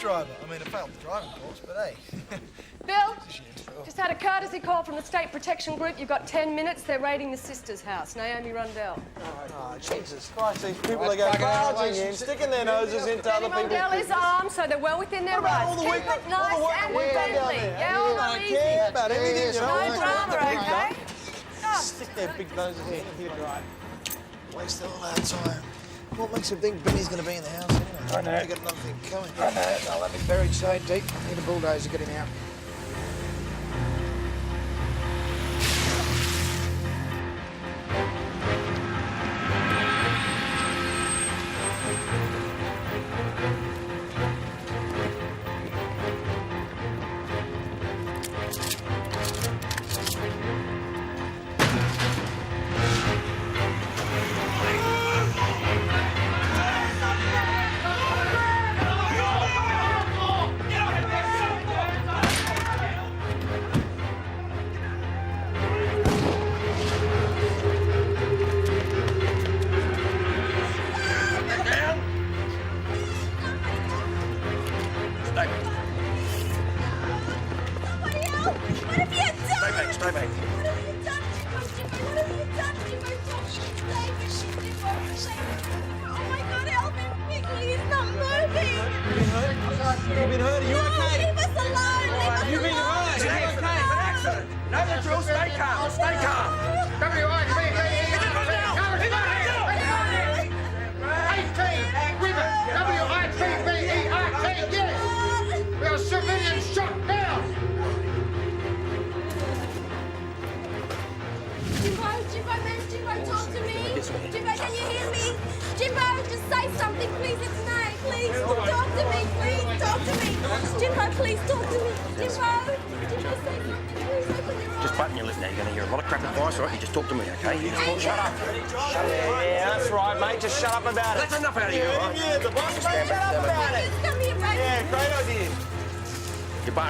driver. I mean, I failed the driving course, but hey. Bill, just had a courtesy call from the State Protection Group. You've got 10 minutes. They're raiding the sister's house, Naomi Rundell. Oh, Jesus Christ, these people are going barging in, sticking their noses into other people's Rundell is armed, so they're well within their rights. Keep it nice and friendly. Yeah, all I easy. don't care about anything, you know. No drama, okay? Stick their big noses in here, right? Waste all our time. What makes him think Benny's going to be in the house anyway? I know. You got nothing coming. I know. They'll have him buried so deep. Need a bulldozer to get him out.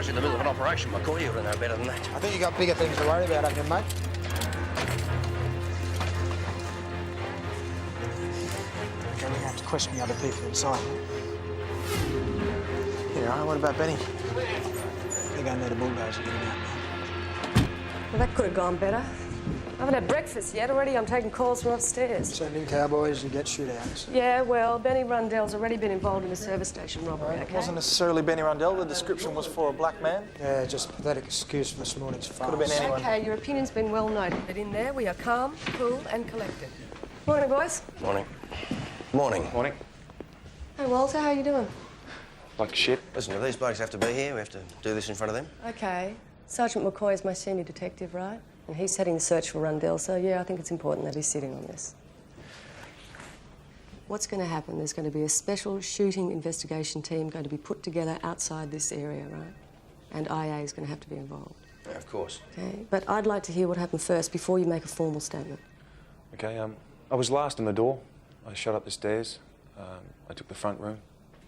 In the middle of an operation, McCoy, you would know better than that. I think you got bigger things to worry about, haven't you, mate? You're going to have to question the other people inside. Yeah, what about Benny? They're going to need a bulldozer to get him out. Well, that could have gone better. I haven't had breakfast yet. Already I'm taking calls from upstairs. Sending cowboys, you get shootouts. Yeah, well, Benny Rundell's already been involved in a service station robbery, It okay? wasn't necessarily Benny Rundell. The description was for a black man. Yeah, just a pathetic excuse for this morning's farce. Could have been anyone. Okay, your opinion's been well noted. But in there, we are calm, cool and collected. Morning, boys. Morning. Morning. Morning. Hey, Walter, how you doing? Like shit. Listen, if these blokes have to be here, we have to do this in front of them. Okay. Sergeant McCoy is my senior detective, right? And he's heading the search for Rundell, so yeah, I think it's important that he's sitting on this. What's going to happen? There's going to be a special shooting investigation team going to be put together outside this area, right? And IA is going to have to be involved. Yeah, of course. Okay, but I'd like to hear what happened first before you make a formal statement. Okay, I was last in the door. I shot up the stairs. I took the front room,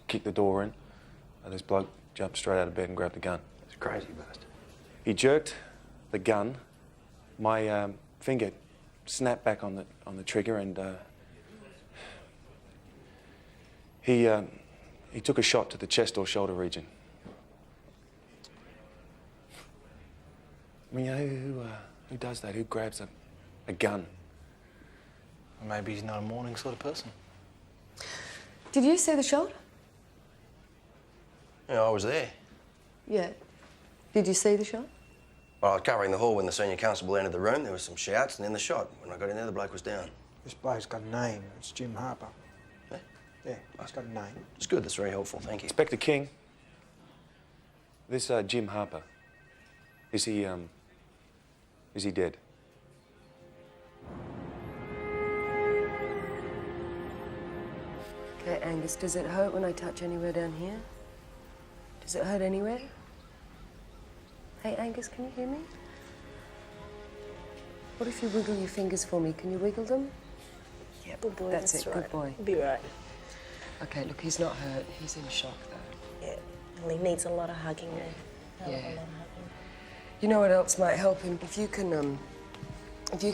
kicked the door in. This bloke jumped straight out of bed and grabbed the gun. It's a crazy bastard. He jerked the gun. My finger snapped back on the trigger, and he took a shot to the chest or shoulder region. I mean, who does that? Who grabs a gun? Maybe he's not a morning sort of person. Did you see the shot? Yeah, I was there. Yeah. Did you see the shot? Well, I was covering the hall when the senior constable entered the room. There was some shouts and then the shot. When I got in there, the bloke was down. This bloke's got a name. It's Jim Harper. Yeah? Yeah, he's got a name. It's good. That's very helpful. Thank you. Inspector King, this Jim Harper, is he dead? Okay, Angus, does it hurt when I touch anywhere down here? Does it hurt anywhere? Hey, Angus, can you hear me? What if you wiggle your fingers for me? Can you wiggle them? Yeah, good boy. That's it, right. good boy. Be right. Okay, look, he's not hurt. He's in shock, though. Yeah, well, he needs a lot of hugging there. Yeah. You know what else might help him? If you can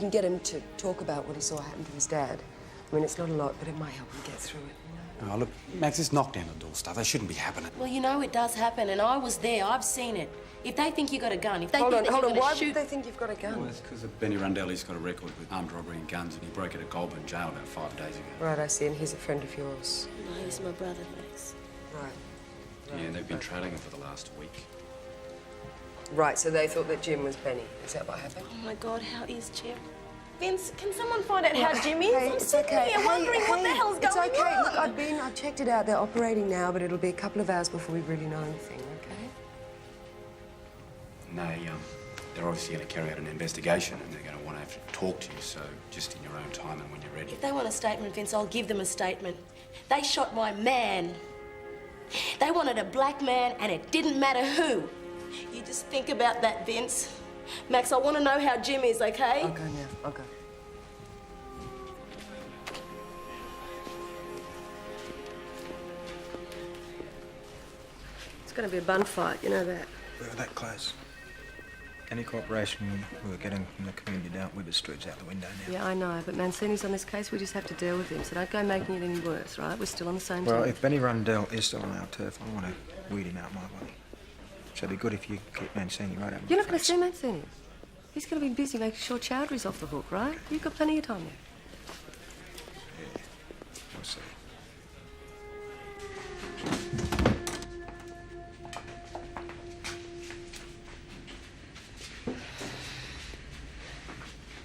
get him to talk about what he saw happen to his dad. I mean, it's not a lot, but it might help him get through it. You know? Oh, look, Max, this knock down the door stuff, that shouldn't be happening. Well, you know it does happen, and I was there. I've seen it. If they think you got a gun, if they Hold think on, that hold you're on. gonna Why shoot... would they think you've got a gun? Well, it's because of Benny Rundell. He's got a record with armed robbery and guns, and he broke it at Goulburn jail about 5 days ago. Right, I see. And he's a friend of yours. No, he's my brother, Max. Right. Yeah, and they've been trailing him for the last week. Right, so they thought that Jim was Benny. Is that what happened? Oh, my God, how is Jim? Vince, can someone find out how Jim is? Hey, I'm it's sitting okay. here wondering what the hell's It's going okay. on. Look, I've checked it out. They're operating now, but it'll be a couple of hours before we really know anything, okay? No, they're obviously going to carry out an investigation, and they're going to want to have to talk to you, so just in your own time and when you're ready. If they want a statement, Vince, I'll give them a statement. They shot my man. They wanted a black man, and it didn't matter who. You just think about that, Vince. Max, I want to know how Jim is, okay? I'll go now. I'll go. It's going to be a bun fight, you know that. We were that close. Any cooperation we were getting from the community down Wibbers Street's out the window now. Yeah, I know, but Mancini's on this case. We just have to deal with him, so don't go making it any worse, right? We're still on the same Well, team. if Benny Rundell is still on our turf, I want to weed him out my body. So it'd be good if you keep Mancini right out of my You're not going to face. see Mancini. He's going to be busy making sure Chowdhury's off the hook, right? You've got plenty of time there. Yeah, we'll see.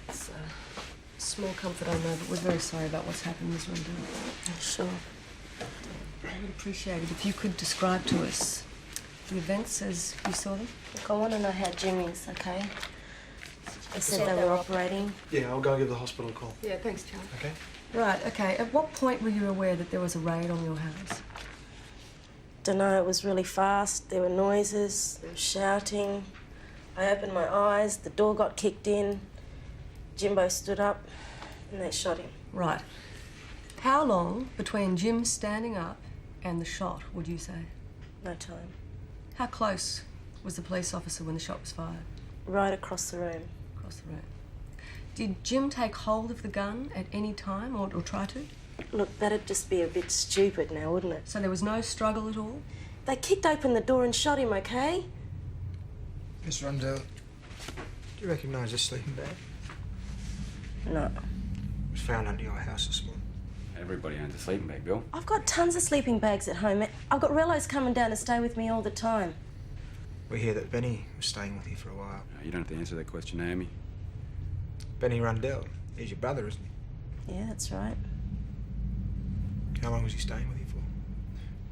It's a small comfort, I know, but we're very sorry about what's happened, Miss Rundell. Sure. I would appreciate it if you could describe to us the events as you saw them. Look, I want to know how Jim is, okay? They said they were operating. Yeah, I'll go give the hospital a call. Yeah, thanks, Charlie. Okay. Right, okay. At what point were you aware that there was a raid on your house? Dunno, it was really fast. There were noises, there was shouting. I opened my eyes, the door got kicked in. Jimbo stood up, and they shot him. Right. How long between Jim standing up and the shot, would you say? No time. How close was the police officer when the shot was fired? Right across the room. Across the room. Did Jim take hold of the gun at any time or try to? Look, that'd just be a bit stupid now, wouldn't it? So there was no struggle at all? They kicked open the door and shot him, okay? Miss Rundell, do you recognise this sleeping bag? No. It was found under your house this morning. Everybody owns a sleeping bag, Bill. I've got tons of sleeping bags at home. I've got Rellos coming down to stay with me all the time. We hear that Benny was staying with you for a while. No, you don't have to answer that question, Naomi. Benny Rundell, he's your brother, isn't he? Yeah, that's right. How long was he staying with you for?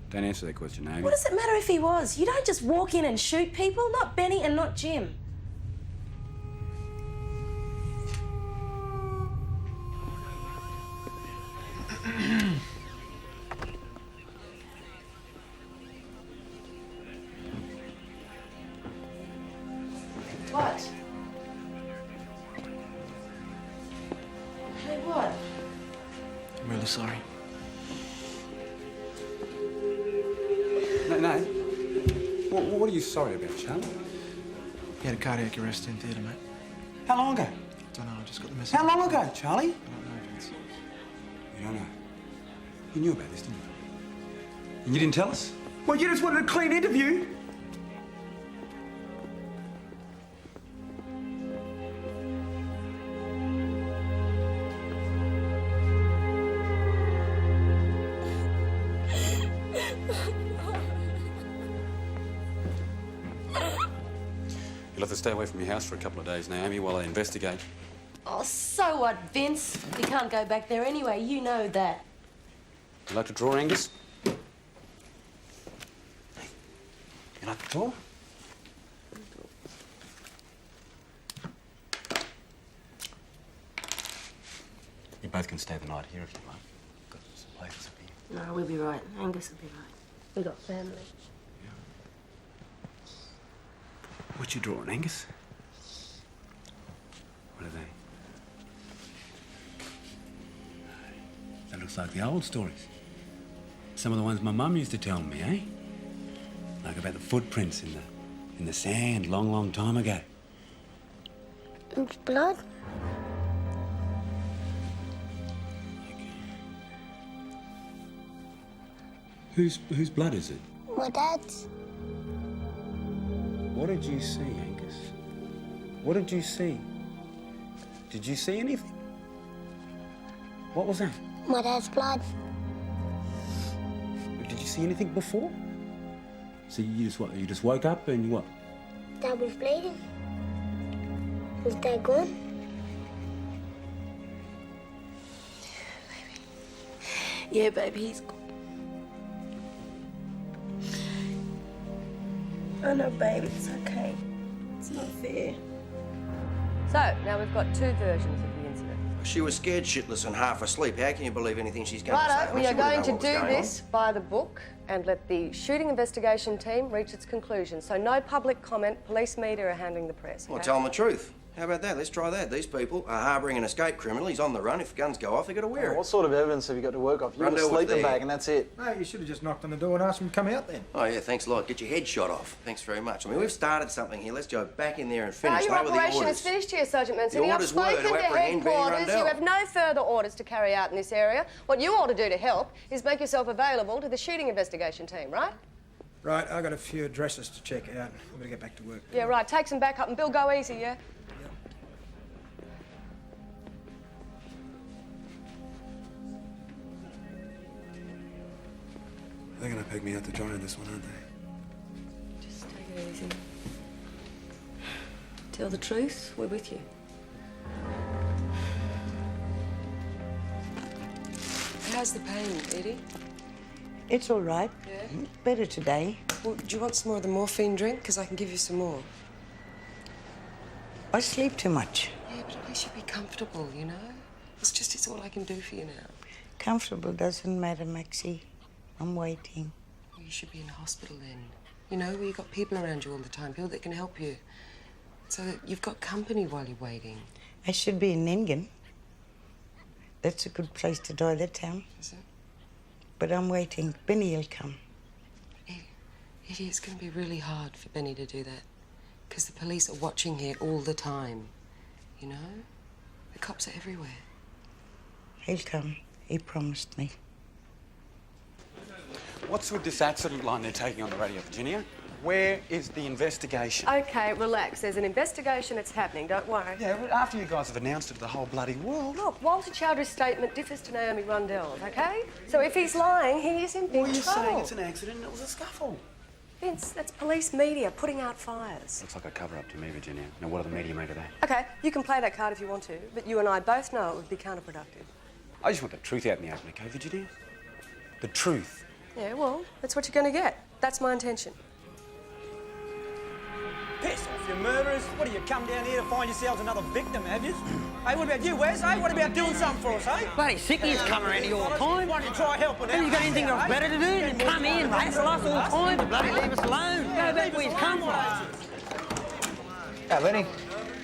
Don't answer that question, Naomi. What does it matter if he was? You don't just walk in and shoot people. Not Benny and not Jim. What? Hey, what? I'm really sorry. No. What are you sorry about, Charlie? He had a cardiac arrest in theatre, mate. How long ago? Don't know, I just got the message. How long ago, Charlie? I don't know, Vince. You don't know. You knew about this, didn't you? And you didn't tell us? Well, you just wanted a clean interview. You'll have to stay away from your house for a couple of days, Naomi, while I investigate. Oh, so what, Vince? We can't go back there anyway. You know that. You like to draw, Angus? Hey, you like to draw? You both can stay the night here if you like. Got some places up here. No, we'll be right. Angus will be right. We got family. What you drawing, Angus? What are they? That looks like the old stories. Some of the ones my mum used to tell me, eh? Like about the footprints in the sand long, long time ago. It's blood? Whose blood is it? My dad's. What did you see, Angus? What did you see? Did you see anything? What was that? My dad's blood. Did you see anything before? So you just what? You just woke up and what? Dad was bleeding. Was Dad gone? Yeah, baby, he's gone. I know, babe, it's okay. It's not fair. So, now we've got two versions of the incident. She was scared shitless and half asleep. How can you believe anything she's going to say? Righto, we She are wouldn't going know to what was do going on. this by the book and let the shooting investigation team reach its conclusion. So no public comment, police media are handling the press. Well, okay? tell them the truth. How about that? Let's try that. These people are harbouring an escaped criminal. He's on the run. If guns go off, they've got to wear it. What sort of evidence have you got to work off? You got a Rundle was sleeping there. bag and that's it. No, you should have just knocked on the door and asked him to come out then. Oh, yeah, thanks a lot. Get your head shot off. Thanks very much. I mean, we've started something here. Let's go back in there and Now, finish. your They were the operation orders. is finished here, Sergeant Mancini. I've orders were to spoken to apprehend Benny headquarters. You Rundell. have no further orders to carry out in this area. What you ought to do to help is make yourself available to the shooting investigation team, right? Right, I've got a few addresses to check out. I'm going to get back to work. Yeah, right. Take some backup and Bill, go easy, yeah? They're gonna peg me out to dry on this one, aren't they? Just take it easy. Tell the truth, we're with you. How's the pain, Edie? It's all right. Yeah? Better today. Well, do you want some more of the morphine drink? Because I can give you some more. I sleep too much. Yeah, but at least you'll be comfortable, you know? It's all I can do for you now. Comfortable doesn't matter, Maxie. I'm waiting. Well, you should be in hospital then. You know, where you've got people around you all the time, people that can help you. So that you've got company while you're waiting. I should be in Ningen. That's a good place to die that town. Is it? But I'm waiting. Benny will come. Eddie, it's going to be really hard for Benny to do that. Because the police are watching here all the time. You know? The cops are everywhere. He'll come. He promised me. What's with this accident line they're taking on the radio, Virginia? Where is the investigation? Okay, relax. There's an investigation. It's happening. Don't worry. Yeah, but after you guys have announced it to the whole bloody world. Look, Walter Chowdhury's statement differs to Naomi Rundell's, okay? So if he's lying, he is in big Well, you're trouble. saying it's an accident and it was a scuffle. Vince, that's police media putting out fires. Looks like a cover-up to me, Virginia. Now, what do the media make of that? Okay, you can play that card if you want to, but you and I both know it would be counterproductive. I just want the truth out in the open, okay, Virginia? The truth. Yeah, well, that's what you're going to get. That's my intention. Piss off, you murderers. What do you come down here to find yourselves another victim, have you? Hey, what about you, Wes? Hey, what about doing something for us, eh? Bloody sickies come around here all the time. Why don't you try helping out? Have you got anything else better to do than come in and hassle us all the time and bloody leave us alone? Go back where you come from. Hey, Lenny.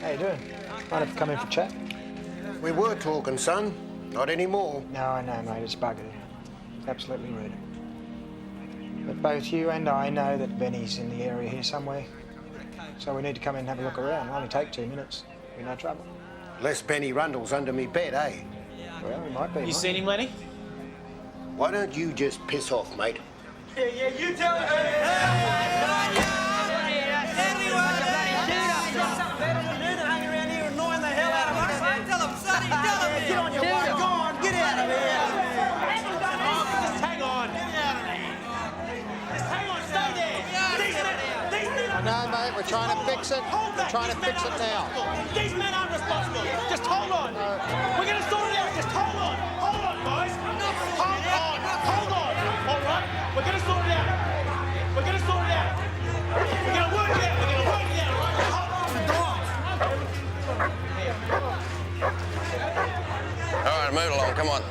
How you doing? Might have to come in for chat. We were talking, son. Not anymore. No, I know, mate. It's buggered. It's absolutely rude. But both you and I know that Benny's in the area here somewhere. So we need to come in and have a look around. It'll only take 2 minutes. Be no trouble. Unless Benny Rundle's under me bed, eh? Well, he might be. You seen him, Lenny? Why don't you just piss off, mate? Yeah, you tell it. Get on your way. Go on, get out of here. Just hang on. Just hang on, stay there. No, mate, we're trying to fix it. We're trying to fix it now. These men aren't responsible. Just hold on. We're going to sort it out. Just hold on. Hold on, guys. Hold on. All right? We're going to sort it out. We're going to sort it out. We're going to work it out. We're going to work it out. All right, move along. Come on.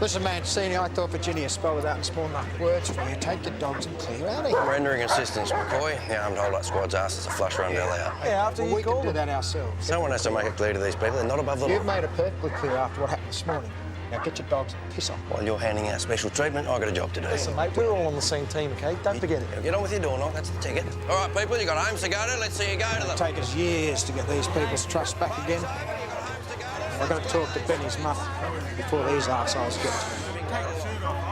Listen, Mancini, I thought Virginia spelled it out in small enough words for you. Take your dogs and clear out of here. Rendering assistance, McCoy. Yeah, I'm told that squad's asked us to flush Rundell out. Yeah, after you called do that ourselves. Someone has to make it clear to these people they're not above the You've law. made it perfectly clear after what happened this morning. Now get your dogs and piss off. While you're handing out special treatment, I've got a job to do. Listen, mate, we're all on the same team, okay? Don't forget it. Get on with your door knock, that's the ticket. All right, people, you got homes to go to. Let's see you go to them. It'll take us years to get these people's trust back again. I've got to talk to Benny's mother before these arseholes get to him.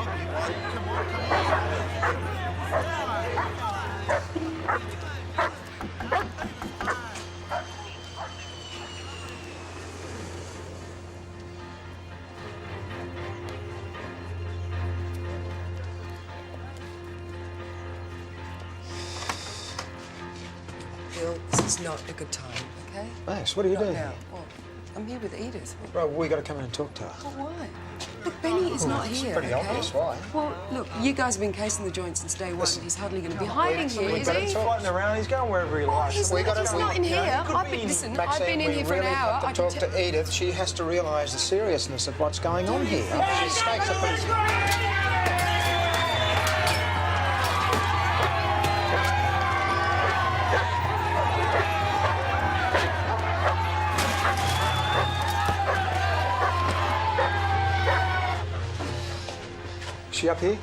Bill, this is not a good time, okay? Max, what are you doing? Now. Well, I'm here with Edith. Right, we got to come in and talk to her. Well, why? Look, Benny is not It's here, pretty okay? obvious why. Well, look, you guys have been casing the joint since day one. He's hardly going to be hiding here, is he? He's floating around. He's going wherever he likes. He's not in here. Listen, I've been in here for an hour. I talk to Edith. She has to realise the seriousness of what's going on here. She stakes a pretty... Is she up here?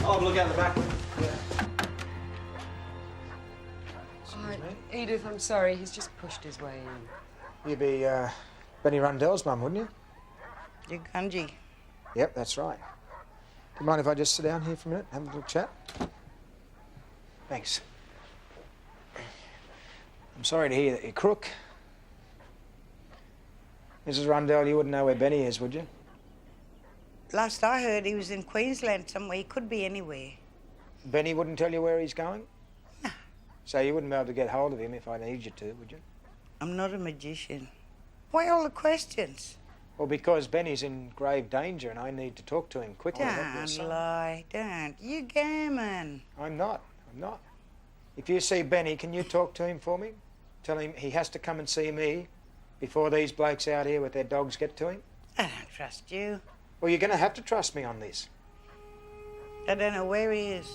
I'll have a look out the back. Edith, I'm sorry. He's just pushed his way in. You'd be Benny Rundell's mum, wouldn't you? You Gunji. Yep, that's right. Do you mind if I just sit down here for a minute, have a little chat? Thanks. I'm sorry to hear that you're crook. Mrs. Rundell, you wouldn't know where Benny is, would you? Last I heard, he was in Queensland somewhere. He could be anywhere. Benny wouldn't tell you where he's going? No. So you wouldn't be able to get hold of him if I need you to, would you? I'm not a magician. Why all the questions? Well, because Benny's in grave danger and I need to talk to him quickly. Don't lie, don't. You gammon. I'm not. If you see Benny, can you talk to him for me? Tell him he has to come and see me before these blokes out here with their dogs get to him? I don't trust you. Well, you're going to have to trust me on this. I don't know where he is.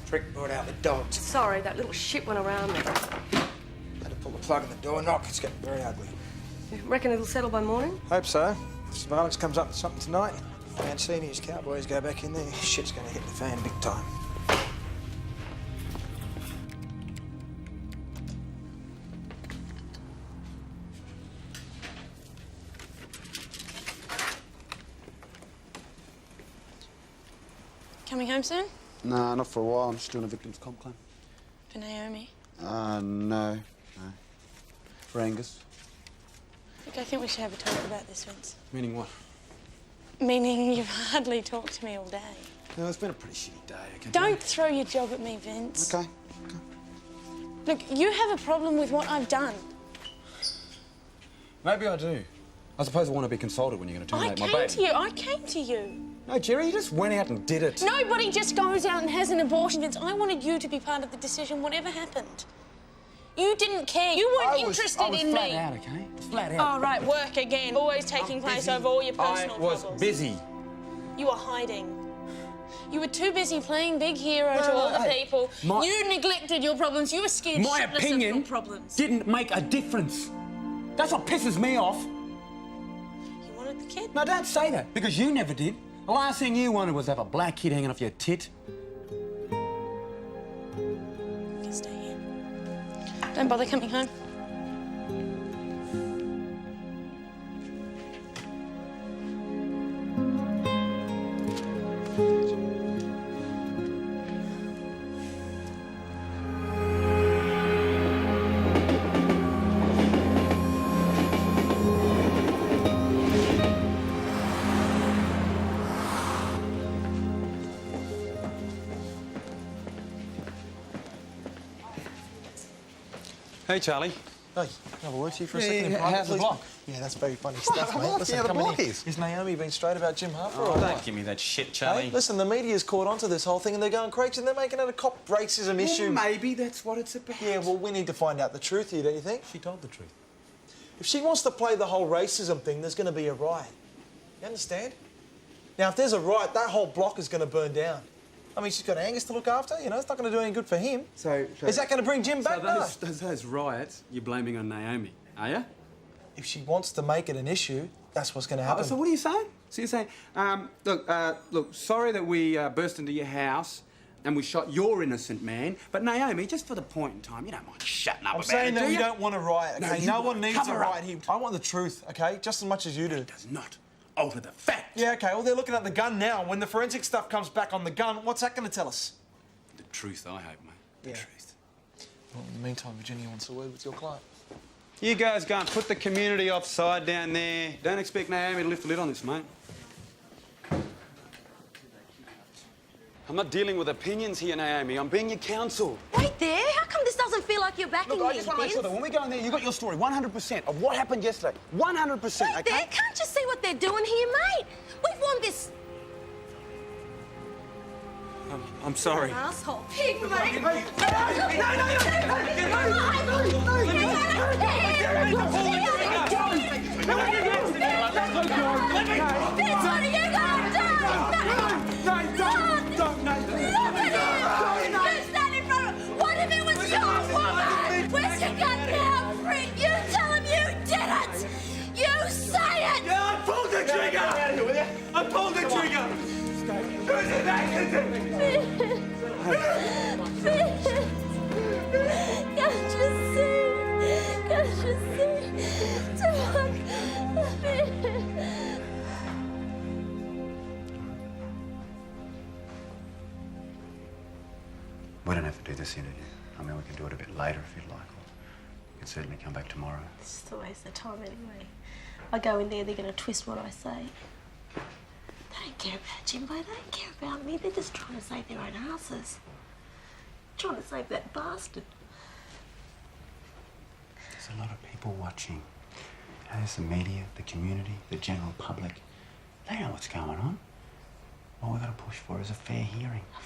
Trick brought out the dogs. Sorry, that little shit went around me. Had to pull the plug in the door knock. It's getting very ugly. You reckon it'll settle by morning? Hope so. If surveillance comes up with something tonight, Mancini's cowboys go back in there, shit's going to hit the fan big time. Coming home soon? Nah, not for a while. I'm just doing a victim's comp claim. For Naomi? No. For Angus. Look, I think we should have a talk about this, Vince. Meaning what? Meaning you've hardly talked to me all day. No, it's been a pretty shitty day, okay? Don't throw your job at me, Vince. Okay. Look, you have a problem with what I've done. Maybe I do. I suppose I want to be consulted when you're going to terminate my baby. I came to you. No, Jerry, you just went out and did it. Nobody just goes out and has an abortion, Vince. I wanted you to be part of the decision, whatever happened. You didn't care. You weren't interested in me. I was flat out, okay? Flat out. Oh, right, work again. Always taking place over all your personal problems. I was busy. You were hiding. You were too busy playing big hero to all the people. You neglected your problems. You were scared My shitless opinion of your problems. didn't make a difference. That's what pisses me off. You wanted the kid? No, don't say that, because you never did. The last thing you wanted was to have a black kid hanging off your tit. You can stay here. Don't bother coming home. Hey, Charlie. Hey, have a word to you for a Yeah, second in yeah, private, how's the please? block? Yeah, that's very funny stuff, mate. I'm Listen, asking how the come in block here. is. Is Naomi been straight about Jim Harper or Oh, what? don't give me that shit, Charlie. Hey, listen, the media's caught onto this whole thing and they're going crazy and they're making it a cop racism issue. Maybe that's what it's about. Yeah, well, we need to find out the truth here, don't you think? She told the truth. If she wants to play the whole racism thing, there's going to be a riot. You understand? Now, if there's a riot, that whole block is going to burn down. I mean, she's got Angus to look after, you know, it's not going to do any good for him. So Is that going to bring Jim back? So those riots, you're blaming on Naomi, are you? If she wants to make it an issue, that's what's going to happen. So what are you saying? So you're saying, look, sorry that we burst into your house and we shot your innocent man, but Naomi, just for the point in time, you don't mind shutting up I'm about saying it, that do we you? don't want a riot, okay? No one needs a cover up. riot here. I want the truth, okay? Just as much as you do. It does not alter the fact. Yeah, okay, well, they're looking at the gun now. When the forensic stuff comes back on the gun, what's that going to tell us? The truth, I hope, mate. The truth. Well, in the meantime, Virginia wants a word with your client. You guys go and put the community offside down there. Don't expect Naomi to lift the lid on this, mate. I'm not dealing with opinions here, Naomi. I'm being your counsel. Wait there. How come this doesn't feel like you're backing me, Look, I just want to make sure that when we go in there, you got your story 100% of what happened yesterday. 100%, Wait okay? there. Can't you see what they're doing here, mate? We've won this. I'm sorry. Asshole pig, mate. What if it was your woman? Where's your gun now, freak? You tell him you did it. You say it. Yeah, I pulled the trigger. I pulled the trigger. It was an accident. Can't you see? Can't you see? Talk. We don't have to do this interview. I mean, we can do it a bit later if you'd like. Or you can certainly come back tomorrow. It's just a waste of time anyway. I go in there, they're going to twist what I say. They don't care about Jimbo. They don't care about me. They're just trying to save their own asses. Trying to save that bastard. There's a lot of people watching. There's the media, the community, the general public. They know what's going on. All we've got to push for is a fair hearing. A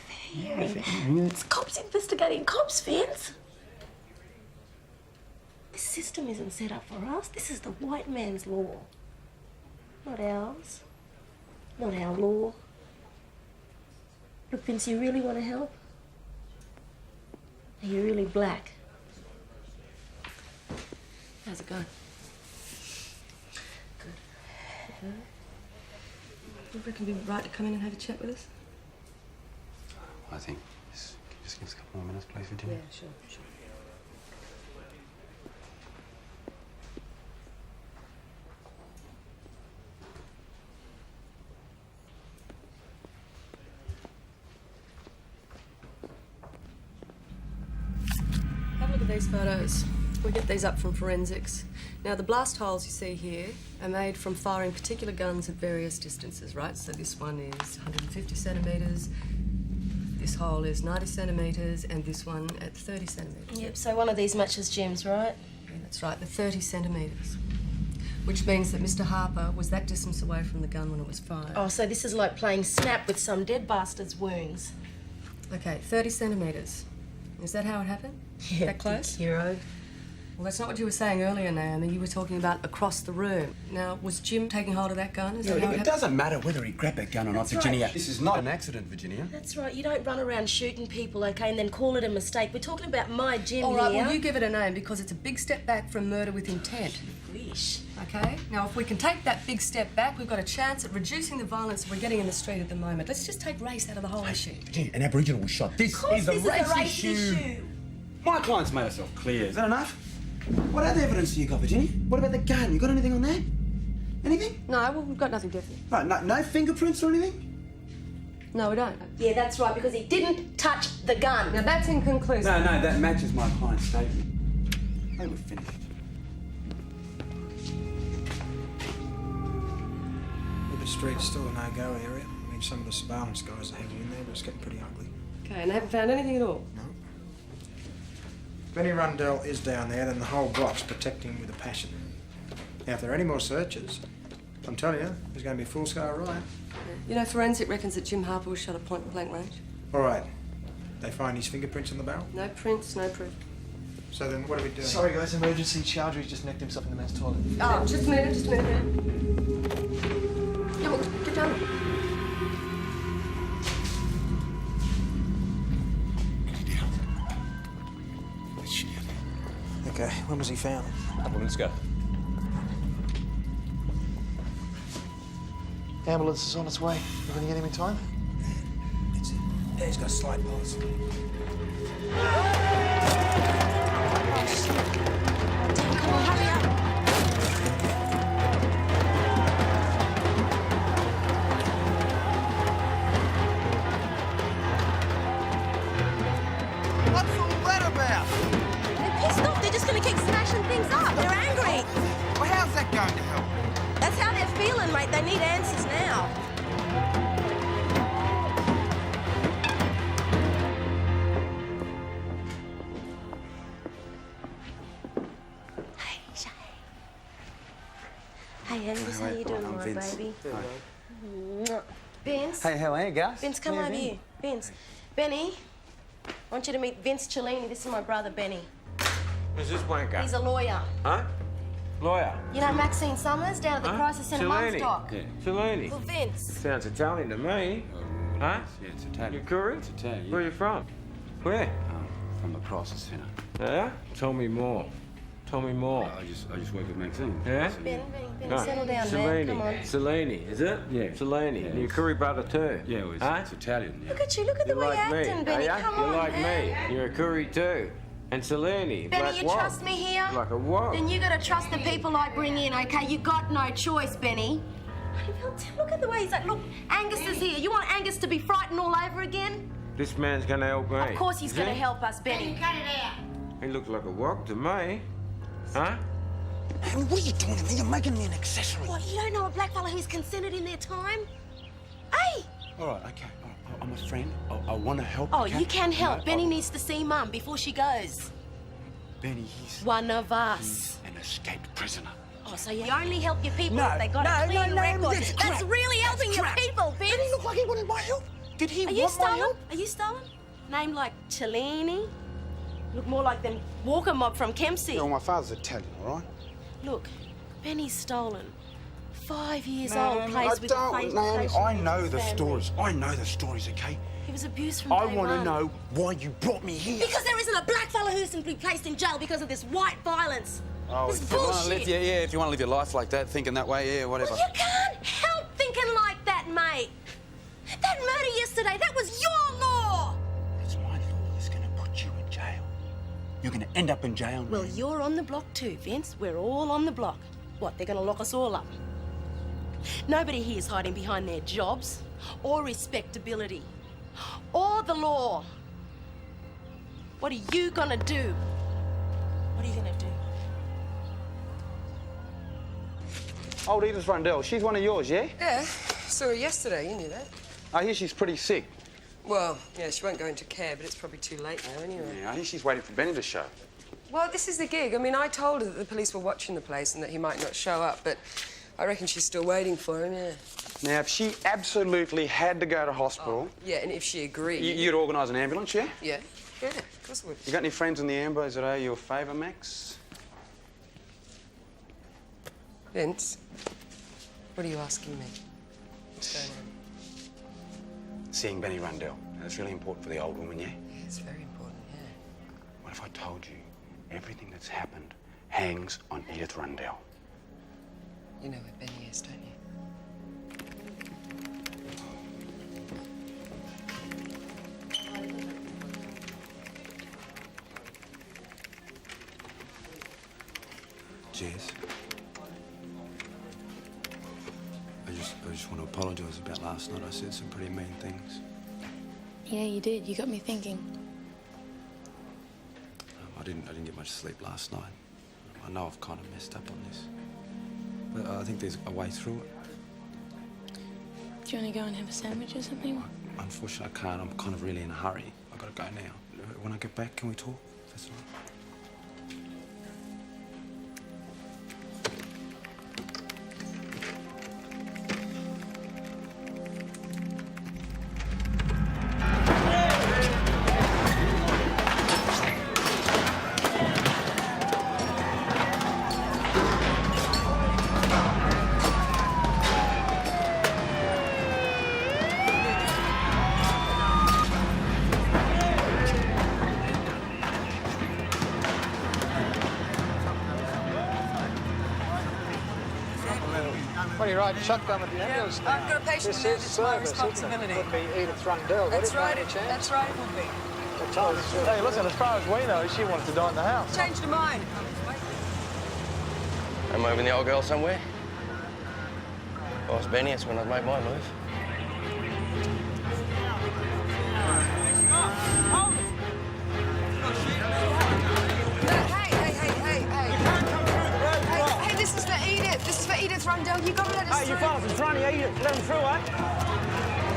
fair hearing? It's cops investigating cops, Vince. This system isn't set up for us. This is the white man's law. Not ours. Not our law. Look, Vince, you really want to help? Are you really black? How's it going? Good. You reckon it'd be right to come in and have a chat with us? I think just give us a couple more minutes, please, Virginia. Yeah, sure. Have a look at these photos. We get these up from forensics. Now, the blast holes you see here are made from firing particular guns at various distances, right? So this one is 150 centimetres, this hole is 90 centimetres, and this one at 30 centimetres. Yep, so one of these matches Jim's, right? Yeah, that's right, the 30 centimetres. Which means that Mr. Harper was that distance away from the gun when it was fired. Oh, so this is like playing snap with some dead bastard's wounds. Okay, 30 centimetres. Is that how it happened? Yeah, that close? hero. Well, that's not what you were saying earlier, Naomi. You were talking about across the room. Now, was Jim taking hold of that gun? Is that how Look, it doesn't matter whether he grabbed that gun or not, That's right. Virginia. This is not an accident, Virginia. That's right, you don't run around shooting people, okay, and then call it a mistake. We're talking about my Jim All right, here. well, you give it a name because it's a big step back from murder with intent. Wish. Okay? Now, if we can take that big step back, we've got a chance at reducing the violence that we're getting in the street at the moment. Let's just take race out of the whole issue. Virginia, an Aboriginal was shot. This is a race issue. My client's made herself clear. Is that enough? What other evidence do you got, Virginia? What about the gun? You got anything on that? Anything? No, well, we've got nothing definite. Right, no fingerprints or anything? No, we don't. Yeah, that's right, because he didn't touch the gun. Now, that's inconclusive. No, that matches my client's statement. I think we're finished. Ribbit Street's still a no-go area. I mean, some of the surveillance guys are hanging in there, but it's getting pretty ugly. Okay, and they haven't found anything at all? No. If any Rundell is down there, then the whole block's protecting him with a passion. Now, if there are any more searches, I'm telling you, there's going to be a full-scale riot. You know, forensic reckons that Jim Harper was shot at point-blank range. All right. They find his fingerprints on the barrel? No prints, no proof. So then what are we doing? Sorry, guys, emergency. Chowdhury's just necked himself in the men's toilet. Oh, just a minute. Yeah, well, get down. Okay, when was he found? A couple minutes ago. Ambulance is on its way. You gonna get him in time? Yeah, he's got a slight pulse. Come on, hurry up. What's all that about? They're pissed off. They're just going to keep smashing things up. They're angry. Well, how's that going to help? That's how they're feeling, mate. They need answers now. Hey, Angus, how you doing, I'm my Vince. baby? Hi. Vince. Hey, how are you, guys? Vince, come over here. Vince. Benny, I want you to meet Vince Cellini. This is my brother, Benny. Who's this wanker? He's a lawyer. Huh? Lawyer? You know Maxine Summers down at the Crisis Centre Cellini. Mumstock? Yeah. Cellini. Well, Vince. Sounds Italian to me. Huh? Yeah, it's Italian. You curry? It's Italian. Where are you from? Where? From the Crisis Centre. Yeah? Tell me more. Tell me more. I just work with Maxine. Yeah? Benny, No. settle down, Cellini. man. Come on. Cellini, is it? Yeah. Cellini. Yeah, And you curry butter too? Yeah, well, Huh? it's Italian. Yeah. Look at you. Look at the You way like you're me, acting, Benny. are ya? Come you on, like man. me. You're a curry too. And Cellini. Benny, like you what? trust me here? Like a what? Then you gotta trust the people I bring in, okay? You got no choice, Benny. Look at the way he's like, look, Angus is here. You want Angus to be frightened all over again? This man's gonna help me. Of course he's Is gonna he? help us, Benny. Cut it out. He looks like a wog to me. Huh? Hey, what are you doing to me? You're making me an accessory. What, you don't know a black fella who's consented in their time? Hey! All right, okay. All right, I'm a friend. I want to help. Oh, okay? you can help. No, Benny needs to see Mum before she goes. Benny, he's One of us. an escaped prisoner. Oh, so you only help your people No, if they got no, a clean no, record. that's That's crap. really helping That's your crap. people, Vince. Did he look like he wanted my help? Did he Are you want my stolen? help? Are you stolen? Name like Cellini? Look more like them Walker mob from Kempsey. Yeah, well, my father's Italian, all right? Look, Benny's stolen. 5 years Naomi, old, plays with Naomi, facial I know the family. stories. I know the stories, okay? He was abused from I day want to one. know why you brought me here. Because there isn't a black fella who's been placed in jail because of this white violence. Oh, This if you want to bullshit. live, yeah, if you want to live your life like that, thinking that way, yeah, whatever. Well, you can't help thinking like that, mate. That murder yesterday, that was your law. It's my law that's going to put you in jail. You're going to end up in jail. Well, you're on the block too, Vince. We're all on the block. What, they're going to lock us all up? Nobody here is hiding behind their jobs or respectability or the law. What are you going to do? What are you going to do? Old Edith Rundell, she's one of yours, yeah? Yeah, saw her yesterday, you knew that. I hear she's pretty sick. Well, yeah, she won't go into care, but it's probably too late now anyway. Yeah, I hear she's waiting for Benny to show. Well, this is the gig. I mean, I told her that the police were watching the place and that he might not show up, but I reckon she's still waiting for him, yeah. Now, if she absolutely had to go to hospital... Yeah, and if she agreed... You'd organise an ambulance, yeah? Yeah, of course I would. You got any friends in the Ambos that owe you a favour, Max? Vince, what are you asking me? What's going on? Seeing Benny Rundell. That's really important for the old woman, yeah? Yeah, it's very important, yeah. What if I told you everything that's happened hangs on Edith Rundell? You know where Benny is, don't you? Jess. I just want to apologise about last night. I said some pretty mean things. Yeah, you did. You got me thinking. I didn't get much sleep last night. I know I've kind of messed up on this. But I think there's a way through it. Do you want to go and have a sandwich or something? Unfortunately, I can't. I'm kind of really in a hurry. I've got to go now. When I get back, can we talk? That's all right. What are you riding shotgun with the ambulance now? I've got a patient This there. is It's my service, responsibility. Isn't it? Wouldn't be Edith Rundell, would That's it, by right. any chance? That's right. It will be. Hey, listen, as far as we know, she wants to die in the house. Changed her mind. I'm moving the old girl somewhere. If I was Benny, it's when I'd make my move. Hey, this is for Edith. This is for Edith Rundell. You gotta let us through. Hey, you fellas in front of you, let them through, eh?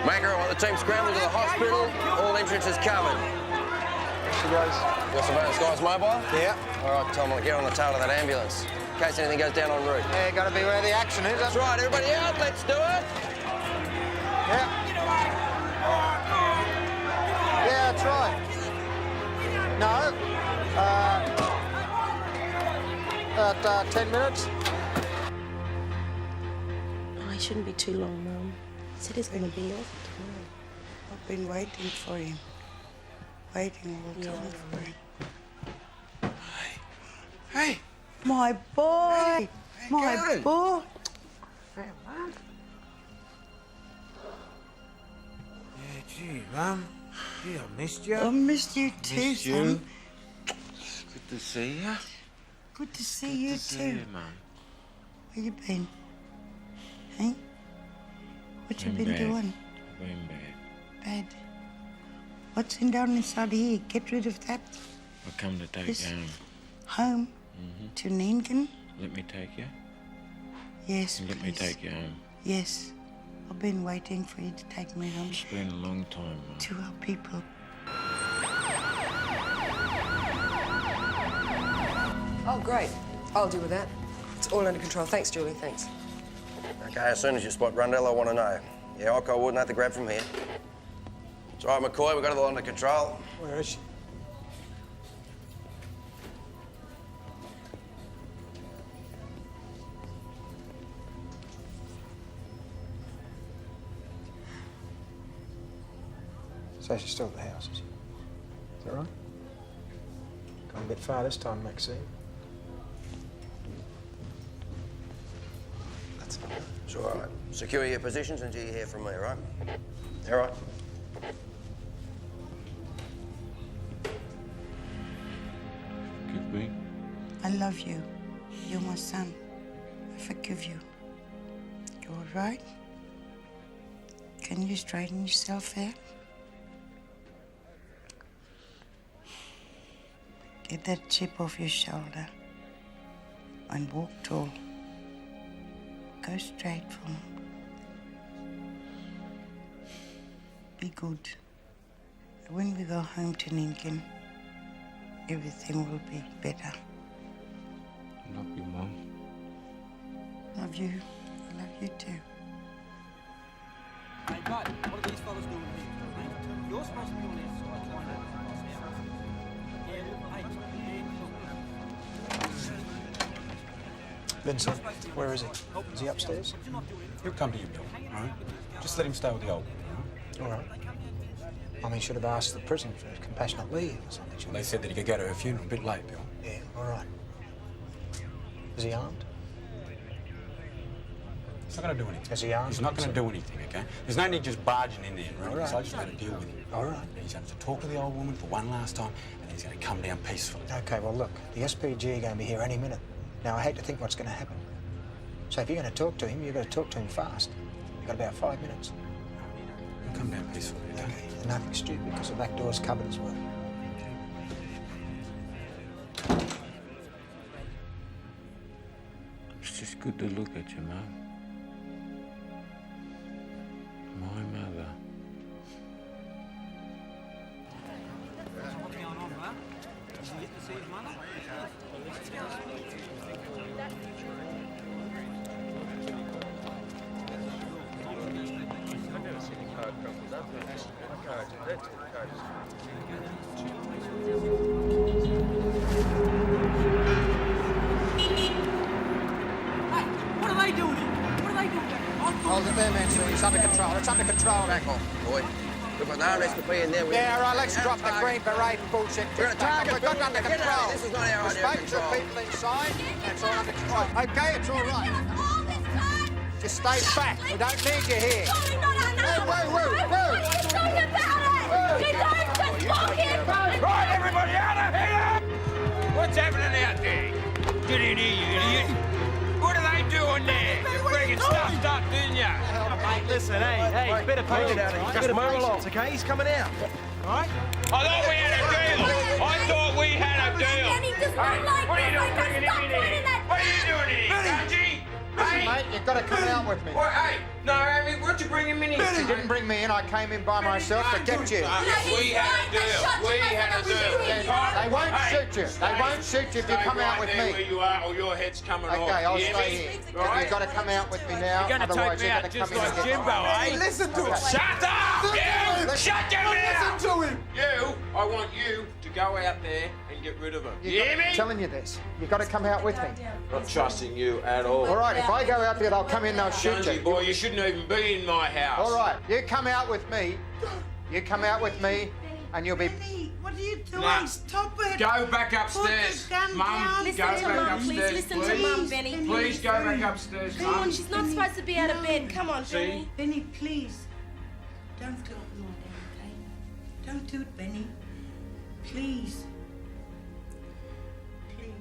Maker, I want the team scrambled to the hospital. All entrances covered. She goes. Got some of guys mobile? Yeah. All right, Tom, I'll get on the tail of that ambulance in case anything goes down en route. Yeah, gotta be where the action is. That's right, everybody out, let's do it. Yeah. Yeah, that's right. No. About 10 minutes. Oh, it shouldn't be too long, Mum. He said he's gonna be off tomorrow. I've been waiting for him. Waiting all the time for him. Hey! My boy! My Karen. boy! Yeah, gee, Mum. Gee, I missed you. I missed you too, Missed you. son. Good to see you. Good to see you Good to see too. you, Mum. Where you been? Hey? What you Been been bad. doing? Been bad. Bad. What's in down inside here? Get rid of that. I come to take This- you home. Home? To Ningan? Let me take you? Yes, Let me please. take you home. Yes. I've been waiting for you to take me home It's been a long time, Mum. to our people. Oh, great. I'll deal with that. It's all under control. Thanks, Julie. Thanks. Okay, as soon as you spot Rundell, I want to know. Yeah, Ocko wouldn't have to grab from here. It's all right, McCoy, we've got it all under control. Where is she? So she's still at the house, is she? Is that right? Gone a bit far this time, Maxine. It's all right. Secure your positions until you hear from me, all right? All right. Forgive me. I love you. You're my son. I forgive you. You all right? Can you straighten yourself out? Get that chip off your shoulder and walk tall. Go straight from. Be good. When we go home to Ninkin, everything will be better. I love you, Mum. Love you. I love you too. Hey, bud, what are these fellas doing here? You're supposed to be on this side. Vincent, where is he? Is he upstairs? He'll come to you, Bill, all right? Just let him stay with the old one, All right. I mean, should have asked the prison for compassionate leave or something. all right? They said that he could go to her funeral a bit late, Bill. Yeah, all right. Is he armed? He's not going to do anything. Is he armed? He's not going to do anything, okay? There's no need just barging in there, right? All right. So I just got to deal with him. All right. He's going to talk to the old woman for one last time, and he's going to come down peacefully. Okay, well, look, the SPG are going to be here any minute. Now, I hate to think what's going to happen. So if you're going to talk to him, you've got to talk to him fast. You've got about 5 minutes. He'll come down peacefully, okay? Okay, and nothing stupid, because the back door's covered as well. It's just good to look at you, Mum. My mother. What's going on, huh? Did you get to see his mother? control. Back off, boy. We've got no recipe in there. Yeah, all right, let's drop the green beret bullshit. We're gonna target. We've got it under Get control. out. This is not our idea of Spoke to control. people inside. It's all under control. Okay, it's all right. Just stay back. We don't need you here. Right, everybody out of here! What's happening out there? Get in here, you idiot. What are they doing there? You're bringing stuff up, didn't you? Listen, hey, better patience. Just move along. Okay, he's coming out. All right? I thought we had a deal. I thought we had a deal. Hey, what are you doing bringing him in here? What are you doing in here, Ganji? Listen, mate, you've got to come out with me. What, hey, no, I mean, what'd you bring him in here? You didn't bring me in. I came in by myself to get you. We had a deal. We had a deal. They won't shoot you. They won't shoot you if you come out with Stay right there me. where you are, or your head's coming off. Okay, I'll You hear stay me? here. All right? You've got to come out with me now. You're going to Otherwise, take me you've out got to just come in like and get Jimbo, eh? Listen to him. Shut up, you! Shut your mouth! Listen to him. You, I want you to go out there and get rid of him. You hear me? I'm telling you this. You've got to come out with me. Not trusting you at all. All right, if I go out there, they'll come in, they'll shoot Jonesy you. boy, you shouldn't even be in my house. All right, you come out with me. You come out with me, and you'll be... What are you doing? Nah. Stop it. Go back upstairs. Put the gun Mum, down. go Listen back to Mum, upstairs, please listen to Mum, Benny. Please go back upstairs, Come on, Mum. she's not supposed to be out of bed. Come on, See? Benny. Benny, please. Don't go no there, okay? Don't do it, Benny. Please. Please.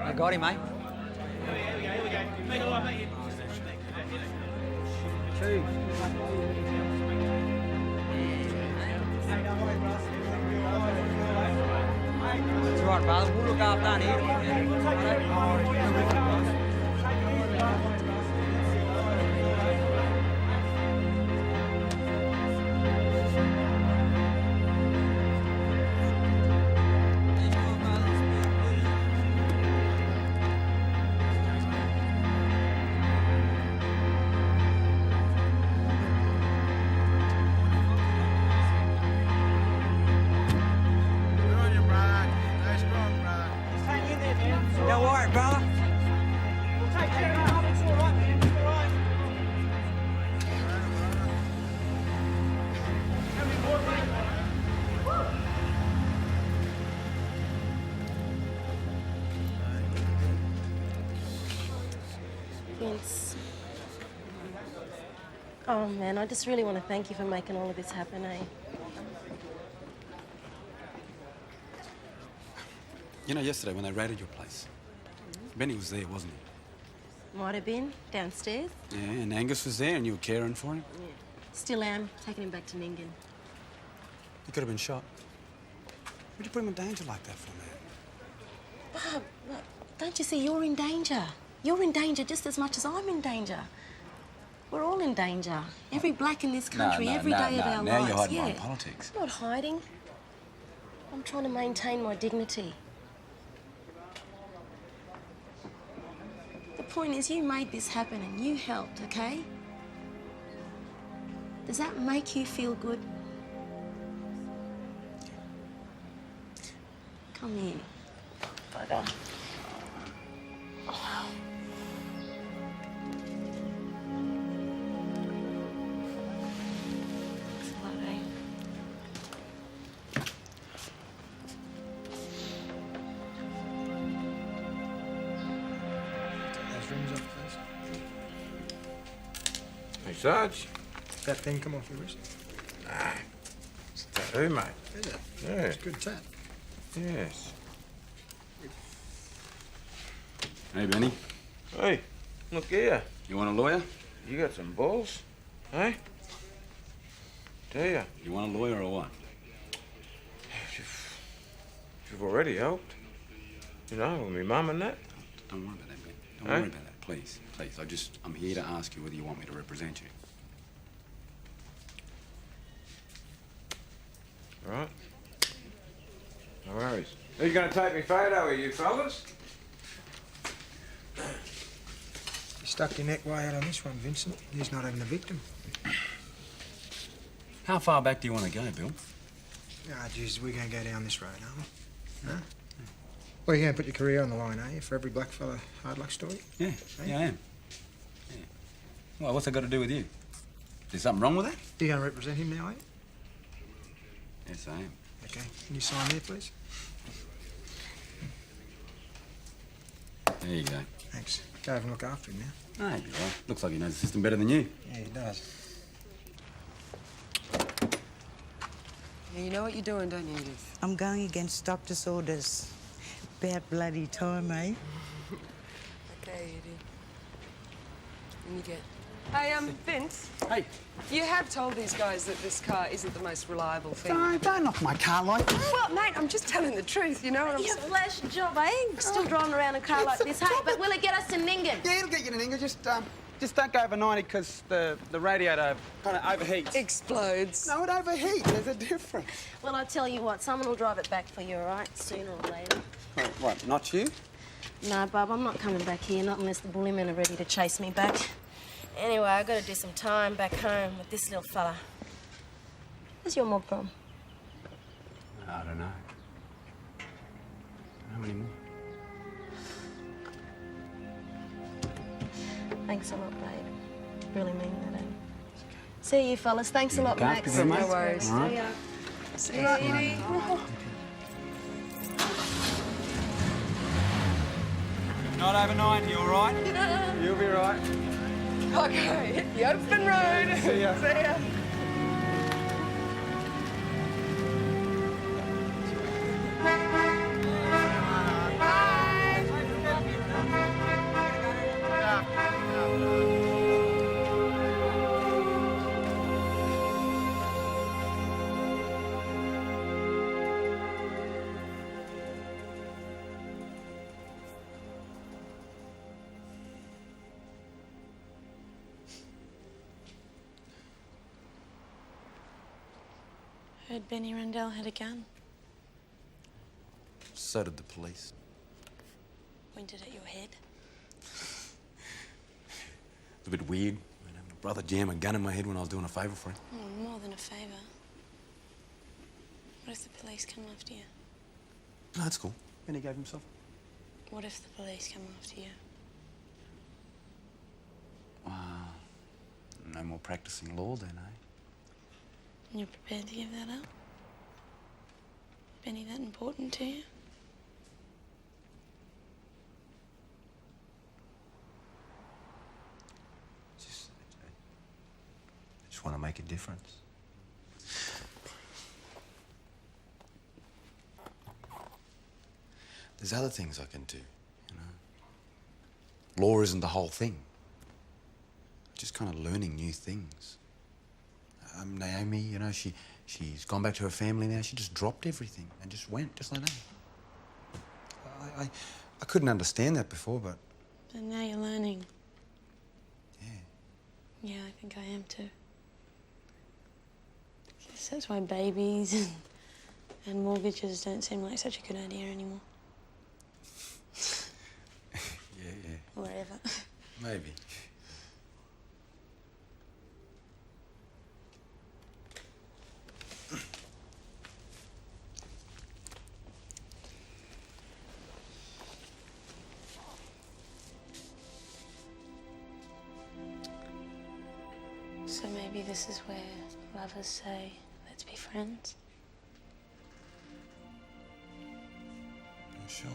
I got him, mate. That's right, brother. We'll look after Don't worry, brother. Vince. Oh, man, I just really want to thank you for making all of this happen, eh? You know, yesterday when they raided your place, Benny was there, wasn't he? Might have been downstairs. Yeah, and Angus was there and you were caring for him. Yeah. Still am. Taking him back to Ningen. He could have been shot. What'd you put him in danger like that for, man? Bob, look, don't you see you're in danger? You're in danger just as much as I'm in danger. We're all in danger. Every black in this country, every day of our now lives. you're hiding yeah. behind politics. I'm not hiding. I'm trying to maintain my dignity. The point is, you made this happen and you helped, okay? Does that make you feel good? Come here. Bugger. Hey, Sarge. That thing come off your wrist? Nah. It's a tattoo, mate. Is it? Yeah. It's a good tat. Yes. Hey, Benny. Hey, look here. You want a lawyer? You got some balls, hey? Do you? You want a lawyer or what? You've already helped. You know, with me mum and that. Don't worry about that, Benny. Don't Hey? worry about that, please. Please, I'm here to ask you whether you want me to represent you. All right. No worries. Who's going to take me photo of you fellas? You stuck your neck way out on this one, Vincent. He's not even a victim. How far back do you want to go, Bill? Ah, Jesus, we're going to go down this road, aren't we? Huh? Well, you're going to put your career on the line, are you, for every blackfella hard luck story? Yeah, yeah, I am. Yeah. Well, what's that got to do with you? Is there something wrong with that? You're going to represent him now, are you? Yes, I am. Okay. Can you sign there, please? There you go. Thanks. Go have a look after him now. Ah, you're right. Looks like he knows the system better than you. Yeah, he does. Yeah, you know what you're doing, don't you, Edith? I'm going against doctor's orders. About bloody time, eh? Okay, Edith. When you get... Hey, Vince. Hey. You have told these guys that this car isn't the most reliable thing. Don't knock my car like that. Well, mate, I'm just telling the truth, you know what I'm You saying? flash job, eh? Still driving around a car like this, hey? But will it get us to Ningen? Yeah, it'll get you to Ningen. Just don't go over 90 because the radiator kind of overheats. Explodes. No, it overheats. There's a difference. Well, I tell you what, someone will drive it back for you, all right? Sooner or later. What, not you? No, Bob, I'm not coming back here, not unless the bully men are ready to chase me back. Anyway, I've got to do some time back home with this little fella. Where's your mob from? I don't know. How many more? Thanks a lot, babe. Really mean that, eh? See you, fellas. Thanks a lot, Max. No worries. All right. See ya. See ya, Edie. Not over 90, all right? You'll be right. Okay, hit the open road. See ya. See ya. Heard Benny Randell had a gun. So did the police. Pointed at your head. It's a bit weird. My brother jammed a gun in my head when I was doing a favour for him. Oh, more than a favour. What if the police come after you? No, that's cool. Benny gave himself. What if the police come after you? No more practising law then, eh? You're prepared to give that up? Benny that important to you? I just want to make a difference. There's other things I can do, you know. Law isn't the whole thing. Just kind of learning new things. Naomi, you know, she's gone back to her family now. She just dropped everything and just went, just like that. I couldn't understand that before, but... But now you're learning. Yeah. Yeah, I think I am too. Guess that's why babies and mortgages don't seem like such a good idea anymore. Yeah. Or ever. Maybe. So maybe this is where lovers say, let's be friends. Sure.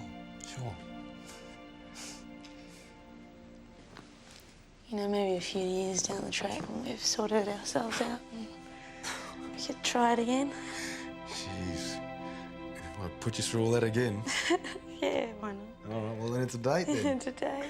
You know, maybe a few years down the track when we've sorted ourselves out, we could try it again. Jeez. Well, put you through all that again? Yeah, why not? All right, well then it's a date then. Today.